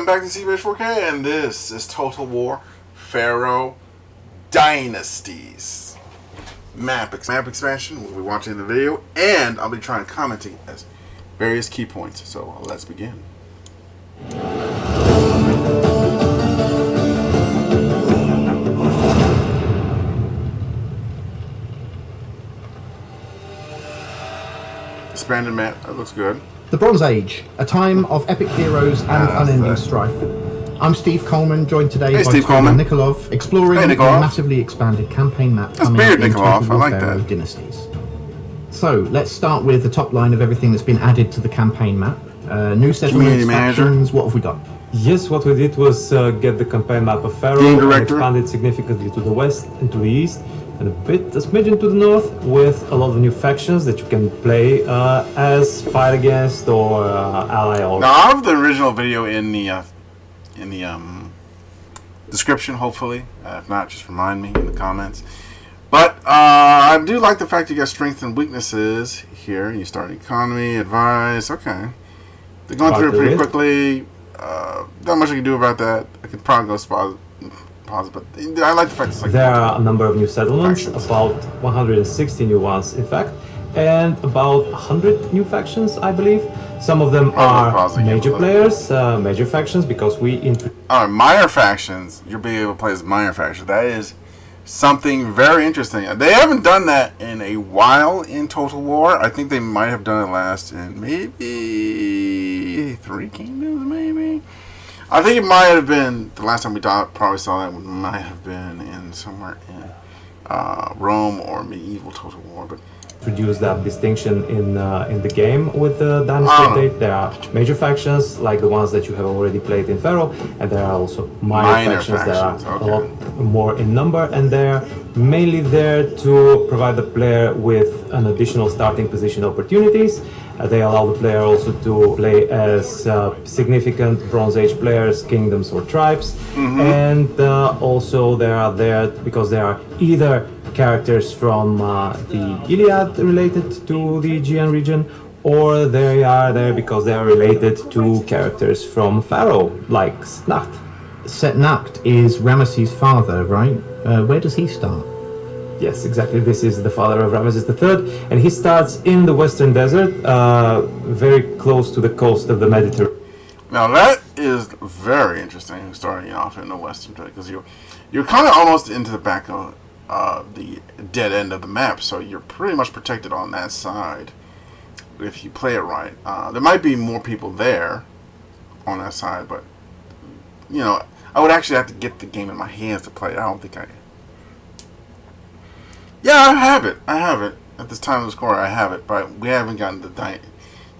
back to CBS 4K, and this is Total War Pharaoh Dynasties map expansion. We'll be watching the video, and I'll be trying commenting as various key points. So let's begin. Expanded map. That looks good. The Bronze Age, a time of epic heroes and unending strife. I'm Steve Coleman, joined today by Nikolov, exploring the massively expanded campaign map coming in Total War Pharaoh Dynasties. So, let's start with the top line of everything that's been added to the campaign map. New settlements, factions, what have we got? Yes, what we did was get the campaign map of Pharaoh and expand it significantly to the west and to the east, and a smidgen to the north, with a lot of new factions that you can play as, fight against, or ally. Or now, I have the original video in the description, hopefully. If not, just remind me in the comments. But I do like the fact you got strengths and weaknesses here. You start economy, advice. Okay, they're going through it pretty quickly. Not much I can do about that. I could probably go pause, but I like the fact it's like there are a number of new settlements, about 160 new ones, in fact, and about 100 new factions, I believe. Some of them are major players, major factions, because we minor factions. You'll be able to play as minor factions. That is something very interesting. They haven't done that in a while in Total War. I think they might have done it last in maybe 3 Kingdoms, maybe. I think it might have been the last time we probably saw that might have been in somewhere in Rome or medieval Total War, but. Introduce that distinction in the game with the Dynasty update. There are major factions like the ones that you have already played in Pharaoh, and there are also minor factions that are a lot more in number, and they're mainly there to provide the player with an additional starting position opportunities. They allow the player also to play as significant Bronze Age players, kingdoms or tribes, and also they are there because they are either characters from the Iliad related to the Aegean region, or they are there because they are related to characters from Pharaoh, like Setnacht. Setnacht is Ramesses' father, right? Where does he start? Yes, exactly. This is the father of Ramesses III, and he starts in the Western Desert, very close to the coast of the Mediterranean. Now that is very interesting, starting off in the Western Desert, because you're kind of almost into the back of the dead end of the map, so you're pretty much protected on that side if you play it right. There might be more people there on that side, but you know, I would actually have to get the game in my hands to play it. I don't think I. Yeah, I have it. At this time of the score, I have it, but we haven't gotten the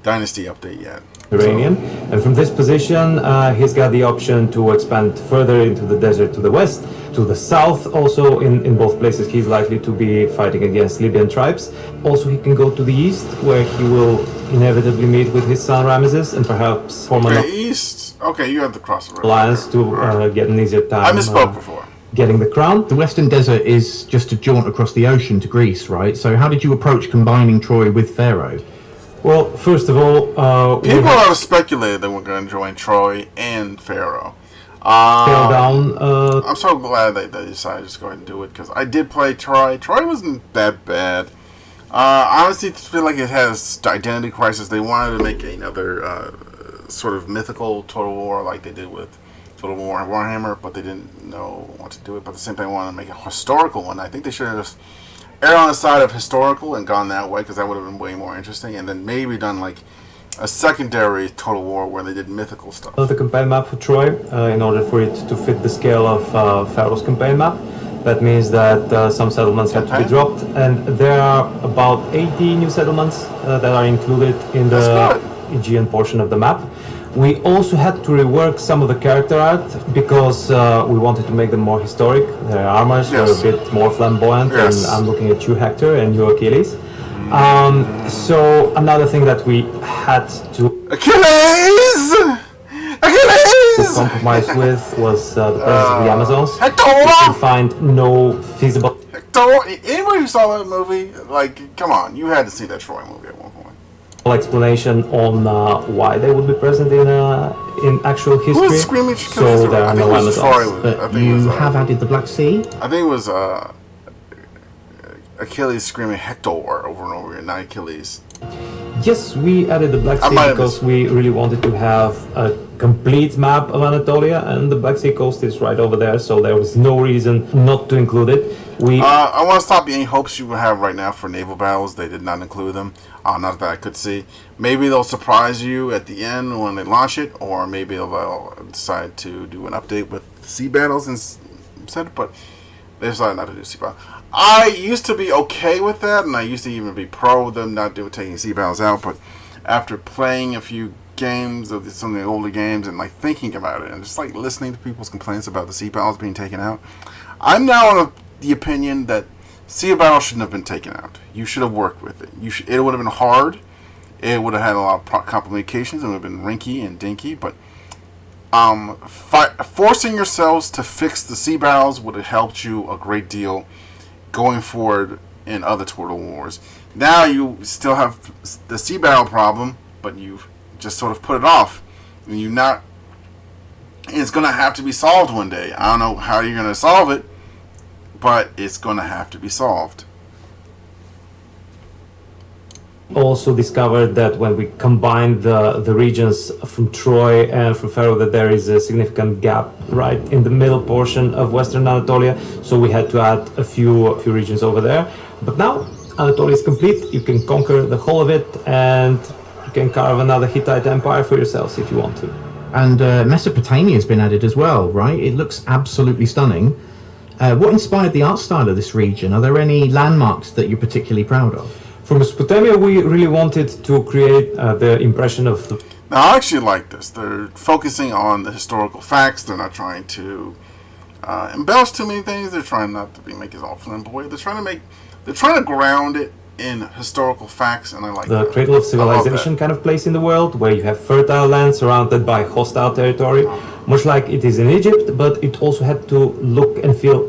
Dynasty update yet. And from this position, he's got the option to expand further into the desert to the west, to the south. Also, in both places, he's likely to be fighting against Libyan tribes. Also, he can go to the east, where he will inevitably meet with his son Ramesses and perhaps form an east. Okay, you have to cross the river. Alliance to get an easier time. I misspoke before. Getting the crown. The Western Desert is just a jaunt across the ocean to Greece, right? So how did you approach combining Troy with Pharaoh? Well, first of all, people have speculated that we're going to join Troy and Pharaoh. I'm so glad they decided to just go ahead and do it, because I did play Troy. Troy wasn't that bad. I honestly feel like it has identity crisis. They wanted to make another sort of mythical Total War like they did with Total War and Warhammer, but they didn't know what to do it. But at the same time, they wanted to make a historical one. I think they should have just err on the side of historical and gone that way, because that would have been way more interesting, and then maybe done like a secondary Total War where they did mythical stuff. The campaign map for Troy, in order for it to fit the scale of Pharaoh's campaign map, that means that some settlements have to be dropped, and there are about 80 new settlements that are included in the Aegean portion of the map. We also had to rework some of the character art because we wanted to make them more historic. Their armors were a bit more flamboyant, and I'm looking at you, Hector, and you, Achilles. So another thing that we had to compromise with was the presence of the Amazons. Hector! We could find no feasible. Hector, anybody who saw that movie, like, come on, you had to see that Troy movie at one point. explanation on why they would be present in actual history. Who was Screaming? So there are no Amazons. But you have added the Black Sea? I think it was Achilles screaming Hector over and over again, not Achilles. Yes, we added the Black Sea because we really wanted to have a complete map of Anatolia, and the Black Sea coast is right over there, so there was no reason not to include it. I want to stop any hopes you have right now for naval battles. They did not include them. Not that I could see. Maybe they'll surprise you at the end when they launch it, or maybe they'll decide to do an update with sea battles instead, but they decided not to do sea battles. I used to be okay with that, and I used to even be pro them not taking sea battles out, but after playing a few games of some of the older games and like thinking about it and just like listening to people's complaints about the sea battles being taken out, I'm now of the opinion that sea battle shouldn't have been taken out. You should have worked with it. It would have been hard. It would have had a lot of complications. It would have been rinky and dinky, but forcing yourselves to fix the sea battles would have helped you a great deal going forward in other Turtle Wars. Now you still have the sea battle problem, but you've just sort of put it off. And it's going to have to be solved one day. I don't know how you're going to solve it, but it's going to have to be solved. Also discovered that when we combined the regions from Troy and from Pharaoh, that there is a significant gap right in the middle portion of Western Anatolia, so we had to add a few regions over there. But now Anatolia is complete. You can conquer the whole of it, and you can carve another Hittite empire for yourselves if you want to. And Mesopotamia has been added as well, right? It looks absolutely stunning. What inspired the art style of this region? Are there any landmarks that you're particularly proud of? For Mesopotamia, we really wanted to create the impression of... Now, I actually like this. They're focusing on the historical facts. They're not trying to embellish too many things. They're trying not to make it all flamboyant. They're trying to ground it in historical facts, and I like the that. cradle of civilization kind of place in the world, where you have fertile land surrounded by hostile territory, much like it is in Egypt, but it also had to look and feel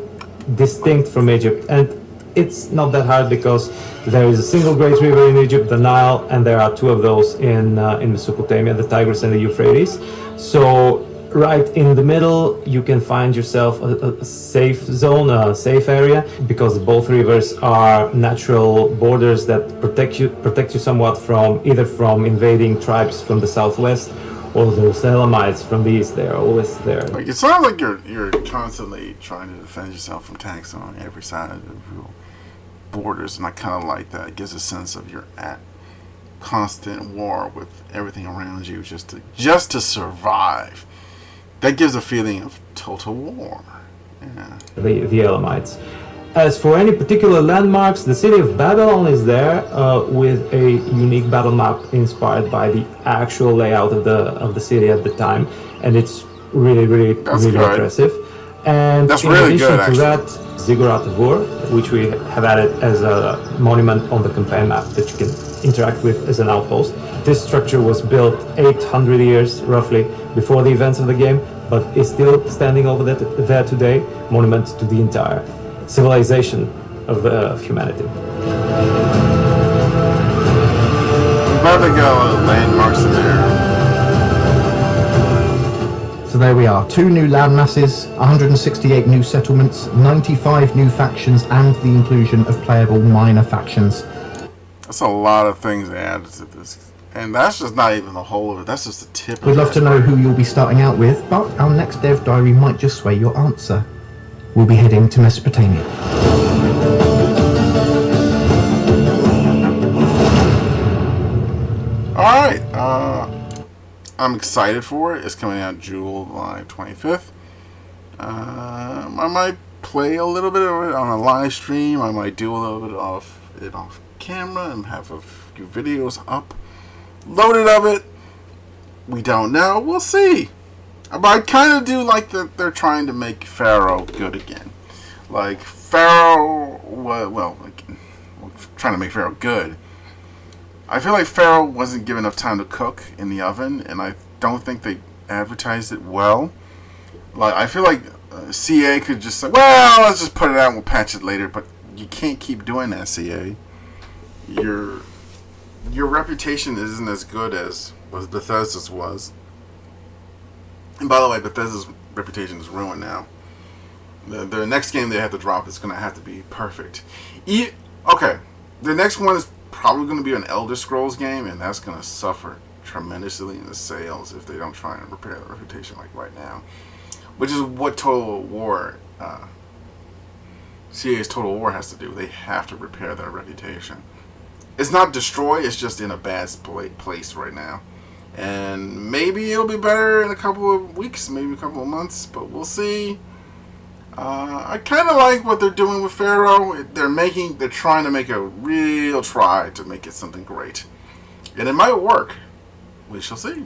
distinct from Egypt. And it's not that hard because there is a single great river in Egypt, the Nile, and there are two of those in Mesopotamia, the Tigris and the Euphrates. So right in the middle, you can find yourself a safe zone, a safe area, because both rivers are natural borders that protect you somewhat from invading tribes from the southwest, or those Elamites from the east. They're always there. Like, it sounds like you're constantly trying to defend yourself from attacks on every side of the borders, and I kind of like that. It gives a sense of you're at constant war with everything around you just to survive. That gives a feeling of total war. Yeah. The Elamites. As for any particular landmarks, the city of Babylon is there with a unique battle map inspired by the actual layout of the city at the time, and it's really impressive. And that's in really addition good, to that, Ziggurat of Ur, which we have added as a monument on the campaign map that you can interact with as an outpost. This structure was built 800 years roughly before the events of the game, but is still standing over there today, monument to the entire civilization of humanity. I'm glad they got landmarks in there. So there we are, 2 new land masses, 168 new settlements, 95 new factions, and the inclusion of playable minor factions. That's a lot of things they added to this. And that's just not even the whole of it, that's just the tip. We'd love to know who you'll be starting out with, but our next Dev Diary might just sway your answer. We'll be heading to Mesopotamia. Alright, I'm excited for it. It's coming out July 25th. I might play a little bit of it on a live stream. I might do a little bit of it off camera and have a few videos up loaded of it. We don't know. We'll see. But I kind of do like that they're trying to make Pharaoh good again. Like, Pharaoh, trying to make Pharaoh good. I feel like Pharaoh wasn't given enough time to cook in the oven, and I don't think they advertised it well. Like, I feel like CA could just say, well, let's just put it out and we'll patch it later, but you can't keep doing that, CA. your reputation isn't as good as Bethesda's was. And by the way, Bethesda's reputation is ruined now. The next game they have to drop is going to have to be perfect. Okay, the next one is probably going to be an Elder Scrolls game, and that's going to suffer tremendously in the sales if they don't try and repair the reputation like right now. Which is what Total War, CA's Total War has to do. They have to repair their reputation. It's not destroy, it's just in a bad place right now. And maybe it'll be better in a couple of weeks, maybe a couple of months, but we'll see. I kind of like what they're doing with Pharaoh. They're trying to make a real try to make it something great. And it might work. We shall see.